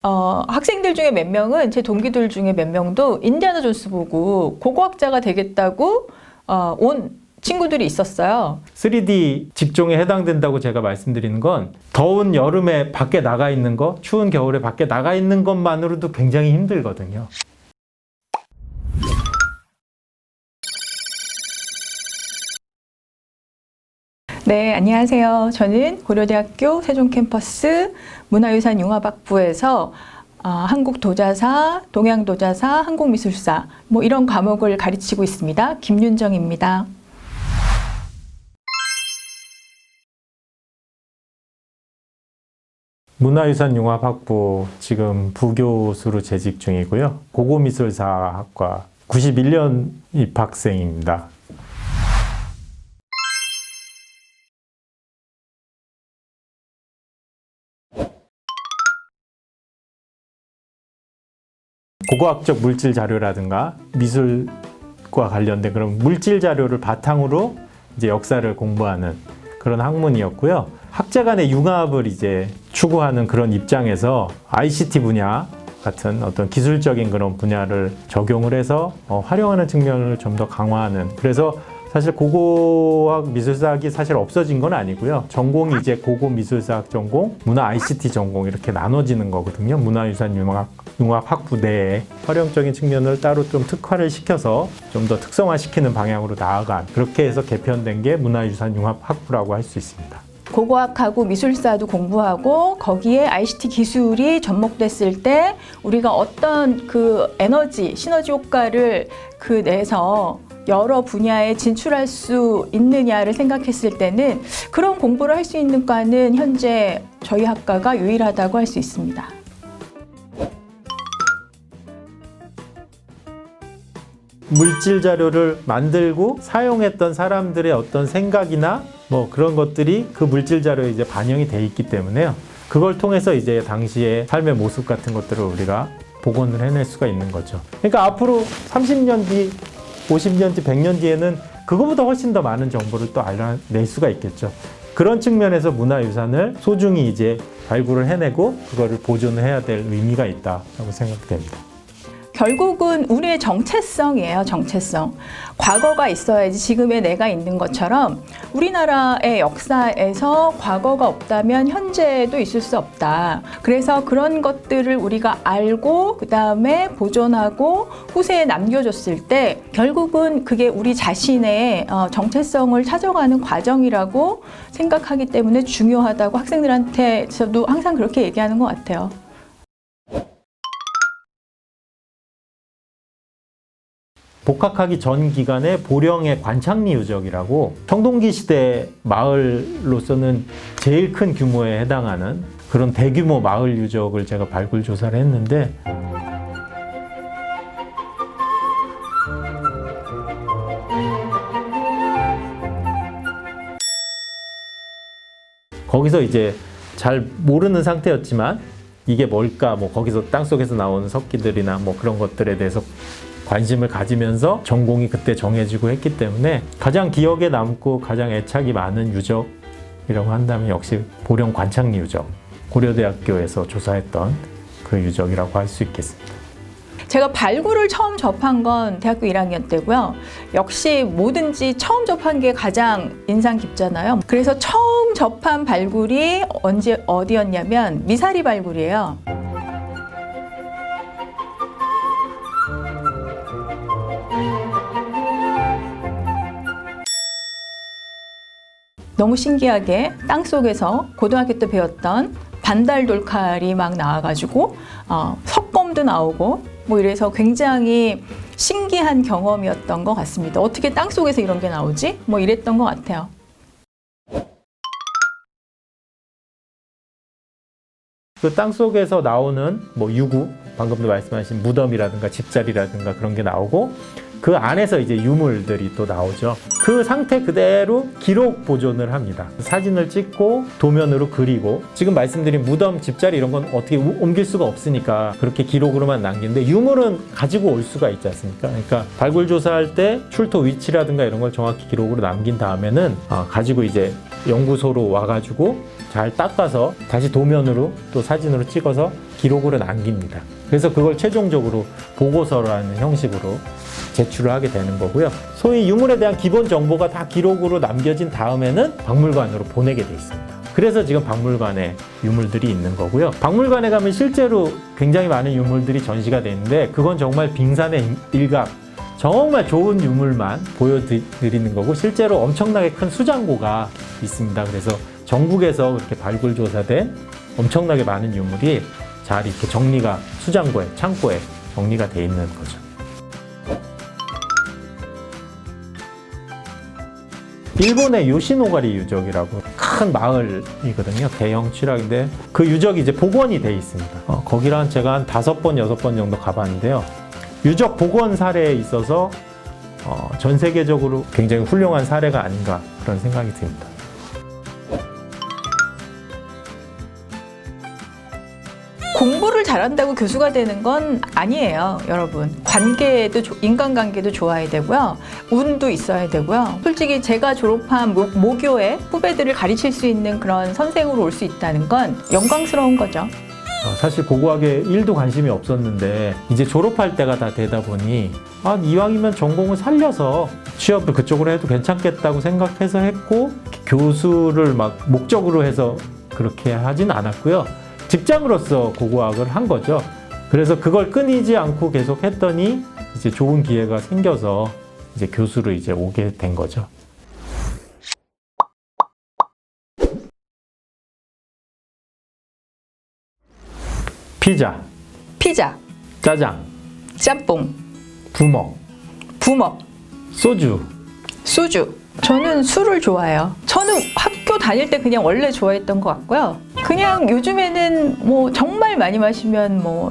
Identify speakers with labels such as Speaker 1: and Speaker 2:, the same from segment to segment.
Speaker 1: 학생들 중에 몇 명은 제 동기들 중에 몇 명도 인디아나 존스 보고 고고학자가 되겠다고 온 친구들이 있었어요.
Speaker 2: 3D 직종에 해당된다고 제가 말씀드리는 건 더운 여름에 밖에 나가 있는 거, 추운 겨울에 밖에 나가 있는 것만으로도 굉장히 힘들거든요.
Speaker 1: 네, 안녕하세요. 저는 고려대학교 세종캠퍼스 문화유산융합학부에서 한국도자사, 동양도자사, 한국미술사 이런 과목을 가르치고 있습니다. 김윤정입니다.
Speaker 2: 문화유산융합학부 지금 부교수로 재직 중이고요. 고고미술사학과 91년 입학생입니다. 고고학적 물질 자료라든가 미술과 관련된 그런 물질 자료를 바탕으로 이제 역사를 공부하는 그런 학문이었고요. 학자 간의 융합을 이제 추구하는 그런 입장에서 ICT 분야 같은 어떤 기술적인 그런 분야를 적용을 해서 활용하는 측면을 좀 더 강화하는, 그래서 사실 고고학 미술사학이 사실 없어진 건 아니고요. 전공이 이제 고고 미술사학 전공, 문화 ICT 전공 이렇게 나눠지는 거거든요. 문화유산융합학부 내에 활용적인 측면을 따로 좀 특화를 시켜서 좀 더 특성화시키는 방향으로 나아간, 그렇게 해서 개편된 게 문화유산융합학부라고 할 수 있습니다.
Speaker 1: 고고학하고 미술사도 공부하고 거기에 ICT 기술이 접목됐을 때 우리가 어떤 그 에너지, 시너지 효과를 그 내에서 여러 분야에 진출할 수 있느냐를 생각했을 때는 그런 공부를 할 수 있는 과는 현재 저희 학과가 유일하다고 할 수 있습니다.
Speaker 2: 물질 자료를 만들고 사용했던 사람들의 어떤 생각이나 그런 것들이 그 물질 자료에 이제 반영이 돼 있기 때문에요. 그걸 통해서 이제 당시의 삶의 모습 같은 것들을 우리가 복원을 해낼 수가 있는 거죠. 그러니까 앞으로 30년 뒤, 50년 뒤, 100년 뒤에는 그거보다 훨씬 더 많은 정보를 또 알아낼 수가 있겠죠. 그런 측면에서 문화유산을 소중히 이제 발굴을 해내고 그거를 보존을 해야 될 의미가 있다고 생각됩니다.
Speaker 1: 결국은 우리의 정체성이에요. 정체성. 과거가 있어야지 지금의 내가 있는 것처럼 우리나라의 역사에서 과거가 없다면 현재도 있을 수 없다. 그래서 그런 것들을 우리가 알고 그 다음에 보존하고 후세에 남겨줬을 때 결국은 그게 우리 자신의 정체성을 찾아가는 과정이라고 생각하기 때문에 중요하다고 학생들한테 저도 항상 그렇게 얘기하는 것 같아요.
Speaker 2: 복학하기 전 기간에 보령의 관창리 유적이라고 청동기 시대 마을로서는 제일 큰 규모에 해당하는 그런 대규모 마을 유적을 제가 발굴 조사를 했는데, 거기서 이제 잘 모르는 상태였지만 이게 뭘까, 거기서 땅속에서 나오는 석기들이나 그런 것들에 대해서 관심을 가지면서 전공이 그때 정해지고 했기 때문에 가장 기억에 남고 가장 애착이 많은 유적이라고 한다면 역시 보령 관창리 유적, 고려대학교에서 조사했던 그 유적이라고 할 수 있겠습니다.
Speaker 1: 제가 발굴을 처음 접한 건 대학교 1학년 때고요. 역시 뭐든지 처음 접한 게 가장 인상 깊잖아요. 그래서 처음 접한 발굴이 어디였냐면 미사리 발굴이에요. 너무 신기하게 땅속에서 고등학교 때 배웠던 반달 돌칼이 막 나와가지고 석검도 나오고 이래서 굉장히 신기한 경험이었던 것 같습니다. 어떻게 땅속에서 이런 게 나오지? 이랬던 것 같아요.
Speaker 2: 그 땅속에서 나오는 유구, 방금도 말씀하신 무덤이라든가 집자리라든가 그런 게 나오고, 그 안에서 이제 유물들이 또 나오죠. 그 상태 그대로 기록 보존을 합니다. 사진을 찍고 도면으로 그리고, 지금 말씀드린 무덤, 집자리 이런 건 어떻게 옮길 수가 없으니까 그렇게 기록으로만 남기는데, 유물은 가지고 올 수가 있지 않습니까? 그러니까 발굴 조사할 때 출토 위치라든가 이런 걸 정확히 기록으로 남긴 다음에는 가지고 이제 연구소로 와가지고 잘 닦아서 다시 도면으로 또 사진으로 찍어서 기록으로 남깁니다. 그래서 그걸 최종적으로 보고서라는 형식으로 제출을 하게 되는 거고요. 소위 유물에 대한 기본 정보가 다 기록으로 남겨진 다음에는 박물관으로 보내게 돼 있습니다. 그래서 지금 박물관에 유물들이 있는 거고요. 박물관에 가면 실제로 굉장히 많은 유물들이 전시가 되는데 그건 정말 빙산의 일각, 정말 좋은 유물만 보여드리는 거고 실제로 엄청나게 큰 수장고가 있습니다. 그래서 전국에서 그렇게 발굴 조사된 엄청나게 많은 유물이 잘 이렇게 정리가 수장고에, 창고에 정리가 돼 있는 거죠. 일본의 요시노가리 유적이라고 큰 마을이거든요. 대형 취락인데 그 유적이 이제 복원이 돼 있습니다. 거기랑 제가 한 5번, 6번 정도 가봤는데요. 유적 복원 사례에 있어서 전 세계적으로 굉장히 훌륭한 사례가 아닌가 그런 생각이 듭니다.
Speaker 1: 공부를 잘한다고 교수가 되는 건 아니에요, 여러분. 관계도 인간관계도 좋아야 되고요. 운도 있어야 되고요. 솔직히 제가 졸업한 모교의 후배들을 가르칠 수 있는 그런 선생으로 올 수 있다는 건 영광스러운 거죠.
Speaker 2: 사실 고고학에 1도 관심이 없었는데 이제 졸업할 때가 다 되다 보니 이왕이면 전공을 살려서 취업을 그쪽으로 해도 괜찮겠다고 생각해서 했고 교수를 막 목적으로 해서 그렇게 하진 않았고요. 직장으로서 고고학을 한 거죠. 그래서 그걸 끊이지 않고 계속 했더니 이제 좋은 기회가 생겨서 이제 교수로 이제 오게 된 거죠. 피자, 짜장,
Speaker 1: 짬뽕,
Speaker 2: 부먹,
Speaker 1: 소주. 저는 술을 좋아해요. 저는 학교 다닐 때 그냥 원래 좋아했던 것 같고요. 그냥 요즘에는 뭐 정말 많이 마시면 뭐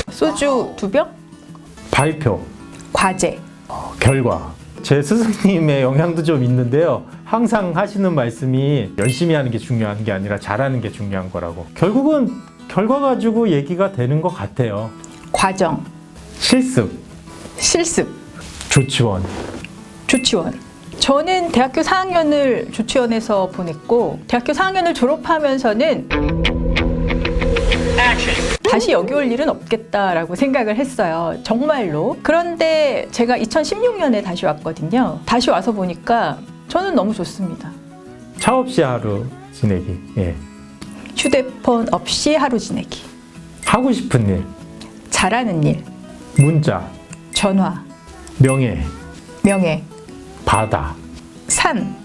Speaker 1: 소주 2병?
Speaker 2: 발표,
Speaker 1: 과제.
Speaker 2: 결과. 제 스승님의 영향도 좀 있는데요. 항상 하시는 말씀이 열심히 하는 게 중요한 게 아니라 잘하는 게 중요한 거라고. 결국은 결과 가지고 얘기가 되는 것 같아요.
Speaker 1: 과정.
Speaker 2: 실습. 조치원.
Speaker 1: 저는 대학교 4학년을 조치원에서 보냈고 대학교 4학년을 졸업하면서는 다시 여기 올 일은 없겠다라고 생각을 했어요. 정말로. 그런데 제가 2016년에 다시 왔거든요. 다시 와서 보니까 저는 너무 좋습니다.
Speaker 2: 차 없이 하루 지내기. 예.
Speaker 1: 휴대폰 없이 하루 지내기.
Speaker 2: 하고 싶은 일.
Speaker 1: 잘하는 일.
Speaker 2: 문자.
Speaker 1: 전화.
Speaker 2: 명예. 바다.
Speaker 1: 산.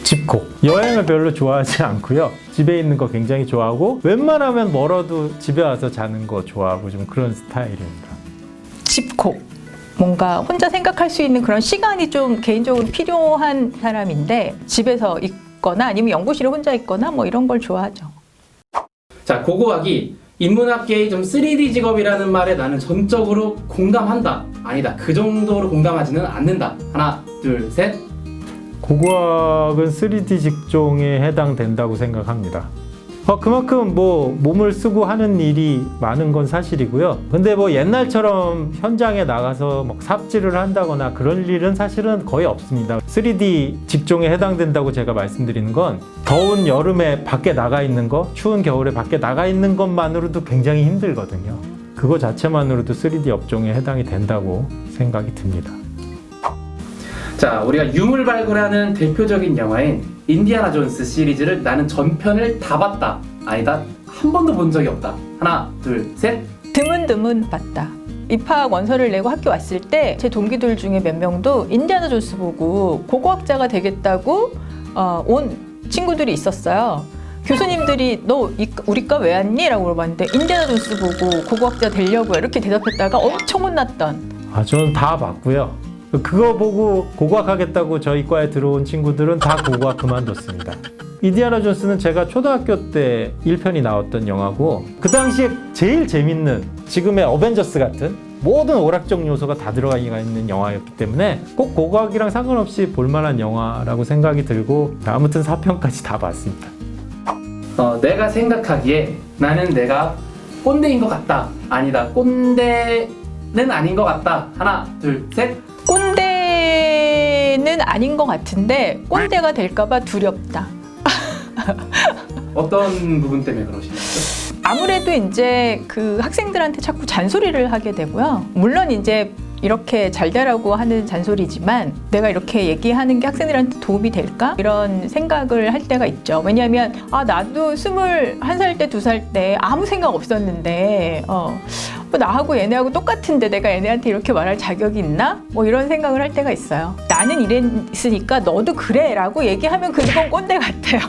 Speaker 2: 집콕. 여행을 별로 좋아하지 않고요. 집에 있는 거 굉장히 좋아하고 웬만하면 멀어도 집에 와서 자는 거 좋아하고 좀 그런 스타일입니다.
Speaker 1: 집콕. 뭔가 혼자 생각할 수 있는 그런 시간이 좀 개인적으로 필요한 사람인데 집에서 있거나 아니면 연구실에 혼자 있거나 뭐 이런 걸 좋아하죠.
Speaker 3: 자, 고고학이 인문학계의 좀 3D 직업이라는 말에 나는 전적으로 공감한다. 아니다. 그 정도로 공감하지는 않는다. 하나, 둘, 셋.
Speaker 2: 고고학은 3D 직종에 해당된다고 생각합니다. 그만큼 뭐 몸을 쓰고 하는 일이 많은 건 사실이고요. 근데 뭐 옛날처럼 현장에 나가서 막 삽질을 한다거나 그럴 일은 사실은 거의 없습니다. 3D 직종에 해당된다고 제가 말씀드리는 건 더운 여름에 밖에 나가 있는 거, 추운 겨울에 밖에 나가 있는 것만으로도 굉장히 힘들거든요. 그거 자체만으로도 3D 업종에 해당이 된다고 생각이 듭니다.
Speaker 3: 자, 우리가 유물 발굴하는 대표적인 영화인 인디아나 존스 시리즈를 나는 전편을 다 봤다. 아니다. 한 번도 본 적이 없다. 하나, 둘, 셋.
Speaker 1: 드문 봤다. 입학 원서를 내고 학교 왔을 때 제 동기들 중에 몇 명도 인디아나 존스 보고 고고학자가 되겠다고 온 친구들이 있었어요. 교수님들이 너 우리 과 왜 왔니? 라고 물어봤는데 인디아나 존스 보고 고고학자 되려고 이렇게 대답했다가 엄청 혼났던.
Speaker 2: 저는 다 봤고요. 그거 보고 고고학하겠다고 저희 과에 들어온 친구들은 다 고고학 그만뒀습니다. 인디아나 존스는 제가 초등학교 때 1편이 나왔던 영화고 그 당시에 제일 재밌는 지금의 어벤져스 같은 모든 오락적 요소가 다 들어가 있는 영화였기 때문에 꼭 고고학이랑 상관없이 볼만한 영화라고 생각이 들고 아무튼 4편까지 다 봤습니다.
Speaker 3: 내가 생각하기에 나는 내가 꼰대인 것 같다. 아니다. 꼰대는 아닌 것 같다. 하나, 둘, 셋.
Speaker 1: 꼰대 꼰대는 아닌 것 같은데 꼰대가 될까봐 두렵다.
Speaker 3: 어떤 부분 때문에 그러시는 거죠?
Speaker 1: 아무래도 이제 그 학생들한테 자꾸 잔소리를 하게 되고요. 물론 이제 이렇게 잘 되라고 하는 잔소리지만 내가 이렇게 얘기하는 게 학생들한테 도움이 될까? 이런 생각을 할 때가 있죠. 왜냐하면 나도 21살 때, 2살 때 아무 생각 없었는데 뭐 나하고 얘네하고 똑같은데 내가 얘네한테 이렇게 말할 자격이 있나? 뭐 이런 생각을 할 때가 있어요. 나는 이랬으니까 너도 그래 라고 얘기하면 그건 꼰대 같아요.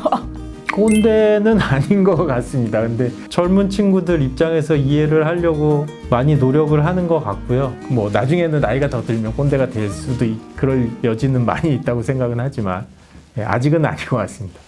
Speaker 2: 꼰대는 아닌 것 같습니다. 근데 젊은 친구들 입장에서 이해를 하려고 많이 노력을 하는 것 같고요. 뭐 나중에는 나이가 더 들면 꼰대가 될 수도 그럴 여지는 많이 있다고 생각은 하지만 아직은 아닌 것 같습니다.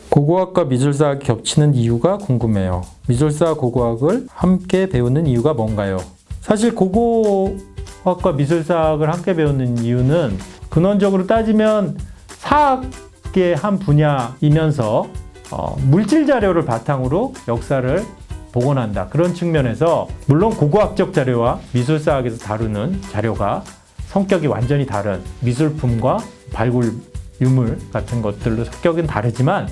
Speaker 2: 고고학과 미술사학이 겹치는 이유가 궁금해요. 미술사 고고학을 함께 배우는 이유가 뭔가요? 사실 고고학과 미술사학을 함께 배우는 이유는 근원적으로 따지면 사학의 한 분야이면서 물질 자료를 바탕으로 역사를 복원한다. 그런 측면에서 물론 고고학적 자료와 미술사학에서 다루는 자료가 성격이 완전히 다른 미술품과 발굴 유물 같은 것들로 성격은 다르지만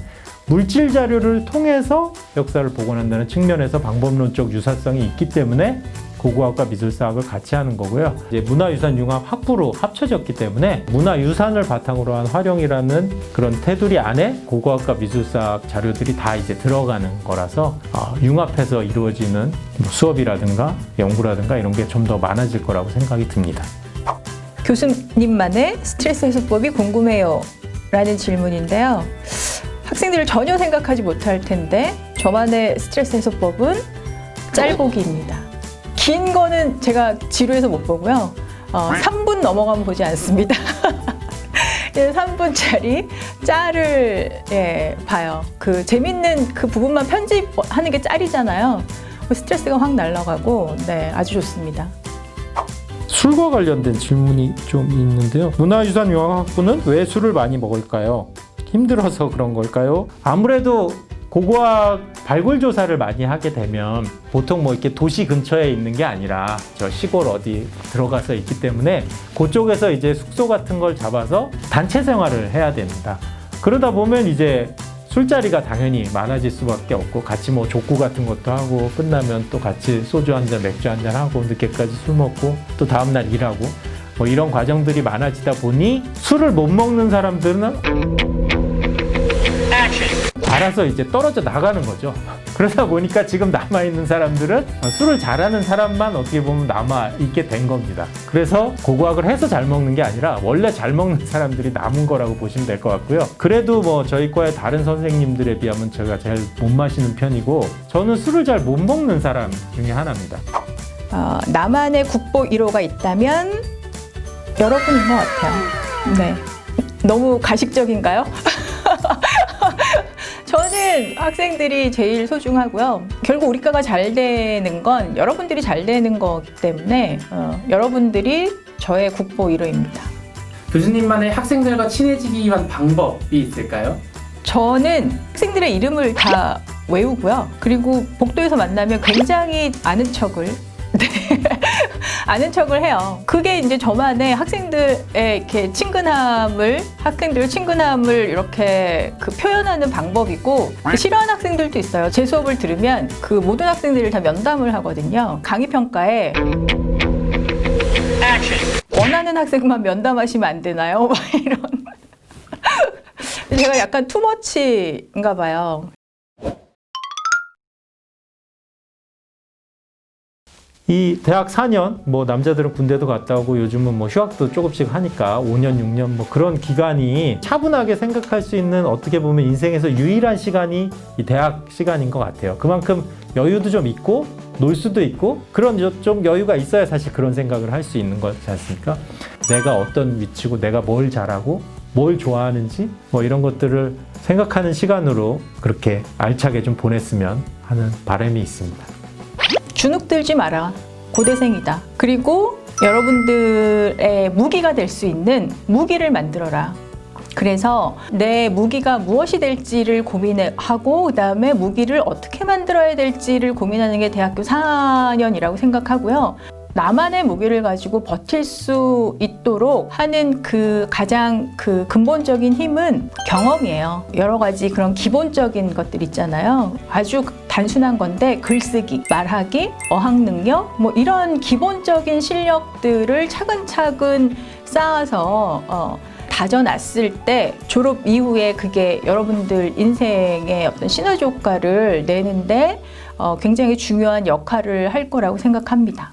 Speaker 2: 물질 자료를 통해서 역사를 복원한다는 측면에서 방법론적 유사성이 있기 때문에 고고학과 미술사학을 같이 하는 거고요. 이제 문화유산 융합 학부로 합쳐졌기 때문에 문화유산을 바탕으로 한 활용이라는 그런 테두리 안에 고고학과 미술사학 자료들이 다 이제 들어가는 거라서 융합해서 이루어지는 수업이라든가 연구라든가 이런 게 좀 더 많아질 거라고 생각이 듭니다.
Speaker 1: 교수님만의 스트레스 해소법이 궁금해요 라는 질문인데요. 학생들을 전혀 생각하지 못할 텐데 저만의 스트레스 해소법은 짤보기입니다. 긴 거는 제가 지루해서 못 보고요. 3분 넘어가면 보지 않습니다. 3분짜리 짤을 봐요. 그 재밌는 그 부분만 편집하는 게 짤이잖아요. 스트레스가 확 날아가고 아주 좋습니다.
Speaker 2: 술과 관련된 질문이 좀 있는데요. 문화유산 융합학부는 왜 술을 많이 먹을까요? 힘들어서 그런 걸까요? 아무래도 고고학 발굴 조사를 많이 하게 되면 보통 뭐 이렇게 도시 근처에 있는 게 아니라 저 시골 어디 들어가서 있기 때문에 그쪽에서 이제 숙소 같은 걸 잡아서 단체 생활을 해야 됩니다. 그러다 보면 이제 술자리가 당연히 많아질 수밖에 없고 같이 뭐 족구 같은 것도 하고 끝나면 또 같이 소주 한 잔, 맥주 한 잔 하고 늦게까지 술 먹고 또 다음날 일하고 뭐 이런 과정들이 많아지다 보니 술을 못 먹는 사람들은 알아서 이제 떨어져 나가는 거죠. 그러다 보니까 지금 남아있는 사람들은 술을 잘하는 사람만 어떻게 보면 남아있게 된 겁니다. 그래서 고고학을 해서 잘 먹는 게 아니라 원래 잘 먹는 사람들이 남은 거라고 보시면 될 것 같고요. 그래도 뭐 저희 과의 다른 선생님들에 비하면 제가 제일 못 마시는 편이고 저는 술을 잘 못 먹는 사람 중에 하나입니다.
Speaker 1: 나만의 국보 1호가 있다면 여러분인 것 같아요. 네. 너무 가식적인가요? 저는 학생들이 제일 소중하고요. 결국 우리 과가 잘 되는 건 여러분들이 잘 되는 거기 때문에 여러분들이 저의 국보 1호입니다.
Speaker 3: 교수님만의 학생들과 친해지기 위한 방법이 있을까요?
Speaker 1: 저는 학생들의 이름을 다 외우고요. 그리고 복도에서 만나면 굉장히 아는 척을 아는 척을 해요. 그게 이제 저만의 학생들의 이렇게 학생들 친근함을 이렇게 그 표현하는 방법이고, 싫어하는 학생들도 있어요. 제 수업을 들으면 그 모든 학생들을 다 면담을 하거든요. 강의 평가에 원하는 학생만 면담하시면 안 되나요? 막 이런. 제가 약간 투머치인가 봐요.
Speaker 2: 이 대학 4년, 뭐 남자들은 군대도 갔다 오고 요즘은 뭐 휴학도 조금씩 하니까 5년, 6년 뭐 그런 기간이 차분하게 생각할 수 있는 어떻게 보면 인생에서 유일한 시간이 이 대학 시간인 것 같아요. 그만큼 여유도 좀 있고 놀 수도 있고 그런 좀 여유가 있어야 사실 그런 생각을 할 수 있는 거지 않습니까? 내가 어떤 위치고 내가 뭘 잘하고 뭘 좋아하는지 뭐 이런 것들을 생각하는 시간으로 그렇게 알차게 좀 보냈으면 하는 바람이 있습니다.
Speaker 1: 주눅 들지 마라. 고대생이다. 그리고 여러분들의 무기가 될 수 있는 무기를 만들어라. 그래서 내 무기가 무엇이 될지를 고민하고 그다음에 무기를 어떻게 만들어야 될지를 고민하는 게 대학교 4년이라고 생각하고요. 나만의 무기를 가지고 버틸 수 있도록 하는 그 가장 그 근본적인 힘은 경험이에요. 여러 가지 그런 기본적인 것들 있잖아요. 아주 단순한 건데 글쓰기, 말하기, 어학 능력 뭐 이런 기본적인 실력들을 차근차근 쌓아서 다져놨을 때 졸업 이후에 그게 여러분들 인생의 어떤 시너지 효과를 내는데 굉장히 중요한 역할을 할 거라고 생각합니다.